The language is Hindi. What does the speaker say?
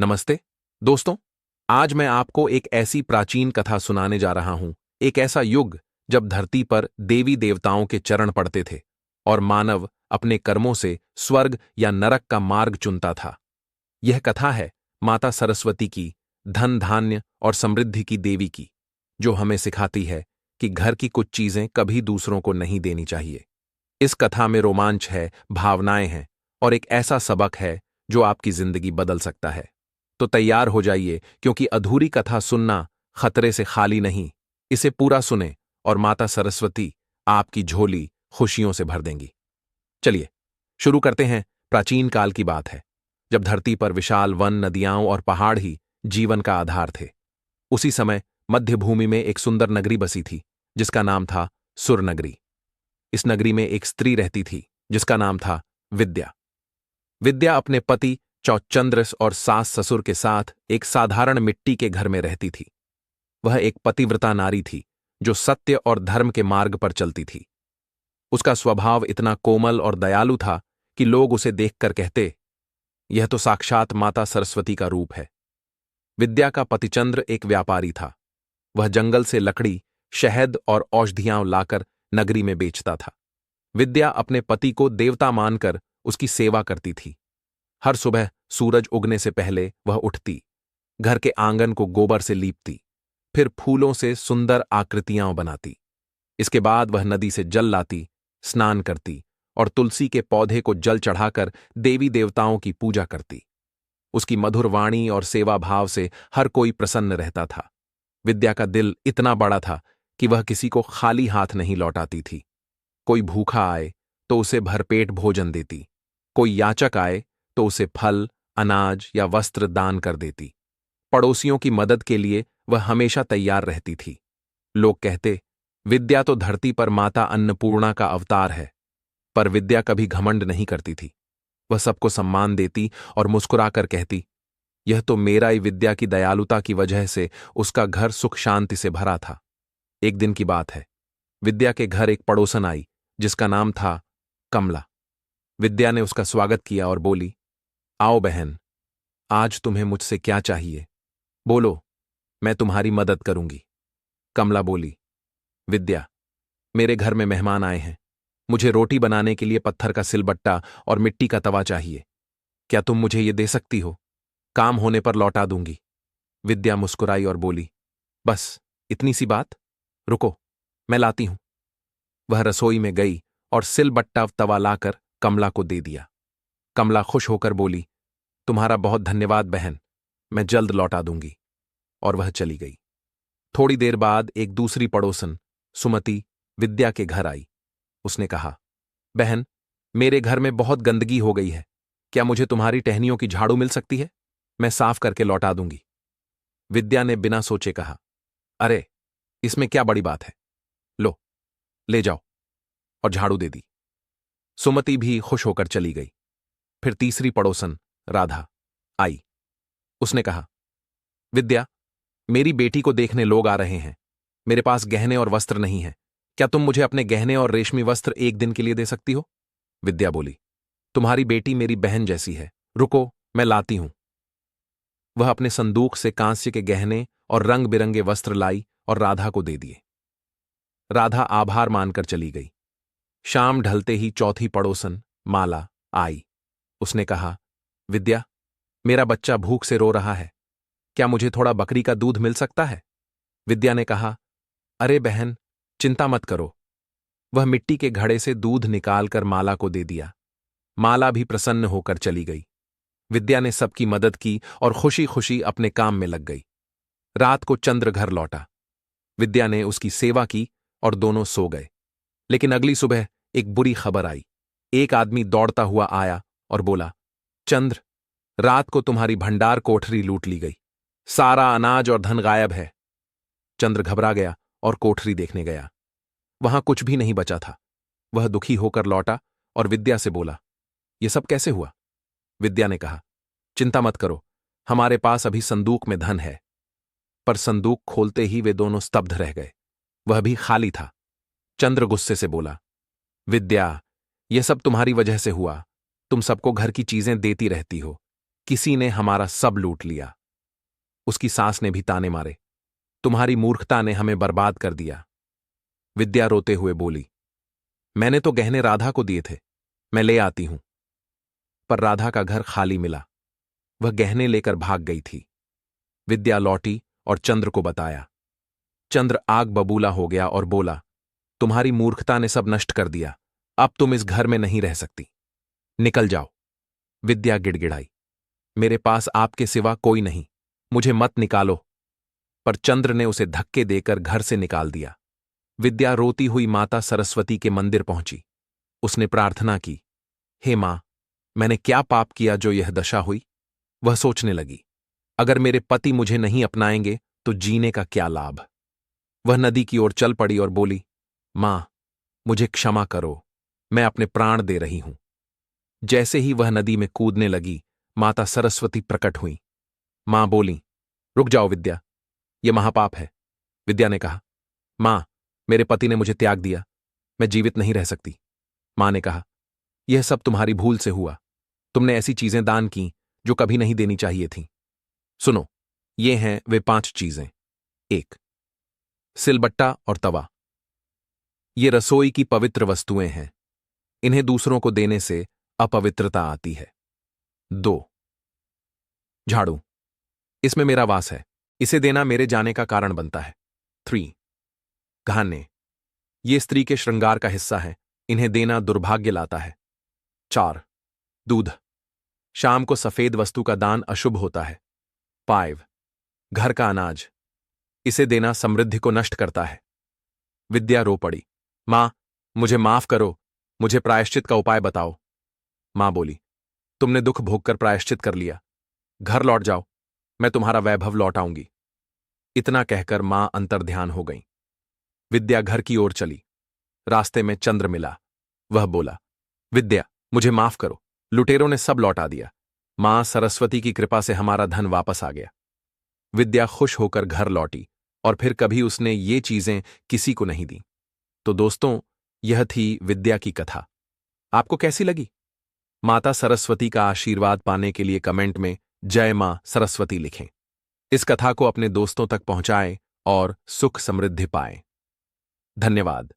नमस्ते दोस्तों। आज मैं आपको एक ऐसी प्राचीन कथा सुनाने जा रहा हूं, एक ऐसा युग जब धरती पर देवी देवताओं के चरण पड़ते थे और मानव अपने कर्मों से स्वर्ग या नरक का मार्ग चुनता था। यह कथा है माता सरस्वती की, धन धान्य और समृद्धि की देवी की, जो हमें सिखाती है कि घर की कुछ चीजें कभी दूसरों को नहीं देनी चाहिए। इस कथा में रोमांच है, भावनाएं हैं और एक ऐसा सबक है जो आपकी जिंदगी बदल सकता है। तो तैयार हो जाइए, क्योंकि अधूरी कथा सुनना खतरे से खाली नहीं। इसे पूरा सुने और माता सरस्वती आपकी झोली खुशियों से भर देंगी। चलिए शुरू करते हैं। प्राचीन काल की बात है, जब धरती पर विशाल वन, नदियां और पहाड़ ही जीवन का आधार थे। उसी समय मध्य भूमि में एक सुंदर नगरी बसी थी, जिसका नाम था सुर नगरी। इस नगरी में एक स्त्री रहती थी, जिसका नाम था विद्या। विद्या अपने पति चौचंद्र और सास ससुर के साथ एक साधारण मिट्टी के घर में रहती थी। वह एक पतिव्रता नारी थी, जो सत्य और धर्म के मार्ग पर चलती थी। उसका स्वभाव इतना कोमल और दयालु था कि लोग उसे देखकर कहते, यह तो साक्षात माता सरस्वती का रूप है। विद्या का पतिचंद्र एक व्यापारी था। वह जंगल से लकड़ी, शहद और औषधियां लाकर नगरी में बेचता था। विद्या अपने पति को देवता मानकर उसकी सेवा करती थी। हर सुबह सूरज उगने से पहले वह उठती, घर के आंगन को गोबर से लीपती, फिर फूलों से सुंदर आकृतियां बनाती। इसके बाद वह नदी से जल लाती, स्नान करती और तुलसी के पौधे को जल चढ़ाकर देवी देवताओं की पूजा करती। उसकी मधुर वाणी और सेवा भाव से हर कोई प्रसन्न रहता था। विद्या का दिल इतना बड़ा था कि वह किसी को खाली हाथ नहीं लौटाती थी। कोई भूखा आए तो उसे भरपेट भोजन देती, कोई याचक आए तो उसे फल, अनाज या वस्त्र दान कर देती। पड़ोसियों की मदद के लिए वह हमेशा तैयार रहती थी। लोग कहते, विद्या तो धरती पर माता अन्नपूर्णा का अवतार है। पर विद्या कभी घमंड नहीं करती थी। वह सबको सम्मान देती और मुस्कुराकर कहती, यह तो मेरा ही विद्या की दयालुता की वजह से उसका घर सुख शांति से भरा था। एक दिन की बात है, विद्या के घर एक पड़ोसन आई, जिसका नाम था कमला। विद्या ने उसका स्वागत किया और बोली, आओ बहन, आज तुम्हें मुझसे क्या चाहिए? बोलो, मैं तुम्हारी मदद करूंगी। कमला बोली, विद्या, मेरे घर में मेहमान आए हैं। मुझे रोटी बनाने के लिए पत्थर का सिलबट्टा और मिट्टी का तवा चाहिए। क्या तुम मुझे ये दे सकती हो? काम होने पर लौटा दूंगी। विद्या मुस्कुराई और बोली, बस इतनी सी बात? रुको, मैं लाती हूं। वह रसोई में गई और सिलबट्टा तवा लाकर कमला को दे दिया। कमला खुश होकर बोली, तुम्हारा बहुत धन्यवाद बहन, मैं जल्द लौटा दूंगी। और वह चली गई। थोड़ी देर बाद एक दूसरी पड़ोसन सुमति विद्या के घर आई। उसने कहा, बहन, मेरे घर में बहुत गंदगी हो गई है। क्या मुझे तुम्हारी टहनियों की झाड़ू मिल सकती है? मैं साफ करके लौटा दूंगी। विद्या ने बिना सोचे कहा, अरे, इसमें क्या बड़ी बात है? लो, ले जाओ। और झाड़ू दे दी। सुमति भी खुश होकर चली गई। फिर तीसरी पड़ोसन राधा आई। उसने कहा, विद्या, मेरी बेटी को देखने लोग आ रहे हैं। मेरे पास गहने और वस्त्र नहीं है। क्या तुम मुझे अपने गहने और रेशमी वस्त्र एक दिन के लिए दे सकती हो? विद्या बोली, तुम्हारी बेटी मेरी बहन जैसी है। रुको, मैं लाती हूं। वह अपने संदूक से कांस्य के गहने और रंग बिरंगे वस्त्र लाई और राधा को दे दिए। राधा आभार मानकर चली गई। शाम ढलते ही चौथी पड़ोसन माला आई। उसने कहा, विद्या, मेरा बच्चा भूख से रो रहा है। क्या मुझे थोड़ा बकरी का दूध मिल सकता है? विद्या ने कहा, अरे बहन, चिंता मत करो। वह मिट्टी के घड़े से दूध निकालकर माला को दे दिया। माला भी प्रसन्न होकर चली गई। विद्या ने सबकी मदद की और खुशी खुशी अपने काम में लग गई। रात को चंद्र घर लौटा। विद्या ने उसकी सेवा की और दोनों सो गए। लेकिन अगली सुबह एक बुरी खबर आई। एक आदमी दौड़ता हुआ आया और बोला, चंद्र, रात को तुम्हारी भंडार कोठरी लूट ली गई। सारा अनाज और धन गायब है। चंद्र घबरा गया और कोठरी देखने गया। वहां कुछ भी नहीं बचा था। वह दुखी होकर लौटा और विद्या से बोला, यह सब कैसे हुआ? विद्या ने कहा, चिंता मत करो, हमारे पास अभी संदूक में धन है। पर संदूक खोलते ही वे दोनों स्तब्ध रह गए। वह भी खाली था। चंद्र गुस्से से बोला, विद्या, यह सब तुम्हारी वजह से हुआ। तुम सबको घर की चीजें देती रहती हो, किसी ने हमारा सब लूट लिया। उसकी सास ने भी ताने मारे, तुम्हारी मूर्खता ने हमें बर्बाद कर दिया। विद्या रोते हुए बोली, मैंने तो गहने राधा को दिए थे, मैं ले आती हूं। पर राधा का घर खाली मिला, वह गहने लेकर भाग गई थी। विद्या लौटी और चंद्र को बताया। चंद्र आग बबूला हो गया और बोला, तुम्हारी मूर्खता ने सब नष्ट कर दिया, अब तुम इस घर में नहीं रह सकती, निकल जाओ। विद्या गिड़गिड़ाई, मेरे पास आपके सिवा कोई नहीं, मुझे मत निकालो। पर चंद्र ने उसे धक्के देकर घर से निकाल दिया। विद्या रोती हुई माता सरस्वती के मंदिर पहुंची। उसने प्रार्थना की, हे मां, मैंने क्या पाप किया जो यह दशा हुई? वह सोचने लगी, अगर मेरे पति मुझे नहीं अपनाएंगे तो जीने का क्या लाभ। वह नदी की ओर चल पड़ी और बोली, मां, मुझे क्षमा करो, मैं अपने प्राण दे रही हूं। जैसे ही वह नदी में कूदने लगी, माता सरस्वती प्रकट हुई। मां बोली, रुक जाओ विद्या, यह महापाप है। विद्या ने कहा, मां, मेरे पति ने मुझे त्याग दिया, मैं जीवित नहीं रह सकती। मां ने कहा, यह सब तुम्हारी भूल से हुआ, तुमने ऐसी चीजें दान की जो कभी नहीं देनी चाहिए थीं। सुनो, ये हैं वे 5 चीजें। 1. सिलबट्टा और तवा। ये रसोई की पवित्र वस्तुएं हैं, इन्हें दूसरों को देने से अपवित्रता आती है। 2. झाड़ू, इसमें मेरा वास है, इसे देना मेरे जाने का कारण बनता है। 3. गहने, ये स्त्री के श्रृंगार का हिस्सा है, इन्हें देना दुर्भाग्य लाता है। 4. दूध, शाम को सफेद वस्तु का दान अशुभ होता है। 5. घर का अनाज, इसे देना समृद्धि को नष्ट करता है। विद्या रो पड़ी, मां, मुझे माफ करो, मुझे प्रायश्चित का उपाय बताओ। मां बोली, तुमने दुख भोगकर प्रायश्चित कर लिया, घर लौट जाओ, मैं तुम्हारा वैभव लौटाऊंगी। इतना कहकर मां अंतर्ध्यान हो गई। विद्या घर की ओर चली। रास्ते में चंद्र मिला। वह बोला, विद्या, मुझे माफ करो, लुटेरों ने सब लौटा दिया, मां सरस्वती की कृपा से हमारा धन वापस आ गया। विद्या खुश होकर घर लौटी और फिर कभी उसने ये चीजें किसी को नहीं दी। तो दोस्तों, यह थी विद्या की कथा। आपको कैसी लगी? माता सरस्वती का आशीर्वाद पाने के लिए कमेंट में जय मां सरस्वती लिखें। इस कथा को अपने दोस्तों तक पहुंचाएं और सुख समृद्धि पाएं। धन्यवाद।